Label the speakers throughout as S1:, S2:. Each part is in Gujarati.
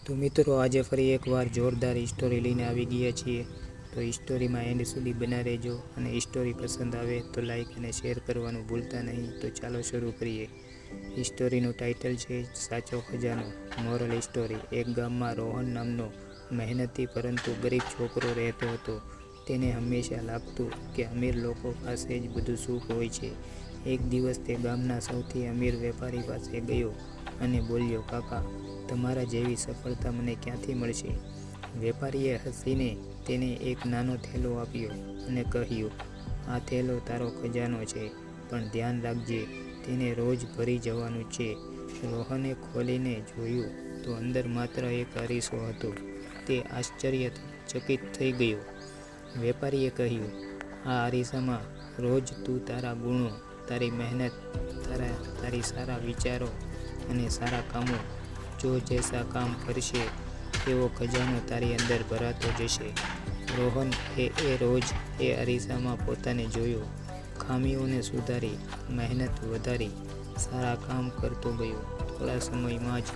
S1: તો મિત્રો આજે ફરી એકવાર જોરદાર સ્ટોરી લઈને આવી ગયા છીએ. તો સ્ટોરીમાં એન્ડ સુધી બના રહેજો અને સ્ટોરી પસંદ આવે તો લાઈક અને શેર કરવાનું ભૂલતા નહીં. તો ચાલો શરૂ કરીએ. સ્ટોરીનું ટાઇટલ છે સાચો ખજાનો. Moral story. એક ગામમાં રોહન નામનો મહેનતી પરંતુ ગરીબ છોકરો રહેતો હતો. તેને હંમેશા લાગતું કે અમીર લોકો પાસે જ બધું સુખ હોય છે. એક દિવસ તે ગામના સૌથી અમીર વેપારી પાસે ગયો અને બોલ્યો, કાકા, તમારા જેવી સફળતા મને ક્યાંથી મળશે? વેપારીએ હસીને તેને એક નાનો થેલો આપ્યો અને કહ્યું, આ થેલો તારો ખજાનો છે, પણ ધ્યાન રાખજે, તેને રોજ ભરી જવાનું છે. રોહને ખોલીને જોયું તો અંદર માત્ર એક અરીસો હતો. તે આશ્ચર્યચકિત થઈ ગયો. વેપારીએ કહ્યું, આ અરીસામાં રોજ તું તારા ગુણો, તારી મહેનત, તારી સારા વિચારો અને સારા કામો જો જૈસા કામ કરશે એવો ખજાનો તારી અંદર ભરાતો જશે. રોહન રોજ એ અરીસામાં પોતાને જોયો, ખામીઓને સુધારી, મહેનત વધારી, સારા કામ કરતો ગયો. થોડા સમયમાં જ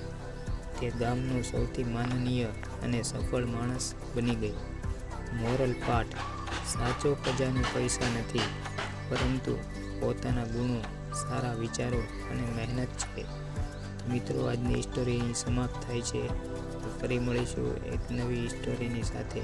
S1: તે ગામનો સૌથી માનનીય અને સફળ માણસ બની ગયો. મોરલ પાઠ. સાચો ખજાનો પૈસા નથી, પરંતુ પોતાના ગુણો, સારા વિચારો અને મહેનત છે. મિત્રો, આજની સ્ટોરી અહીં સમાપ્ત થાય છે. તો ફરી મળીશું એક નવી સ્ટોરીની સાથે.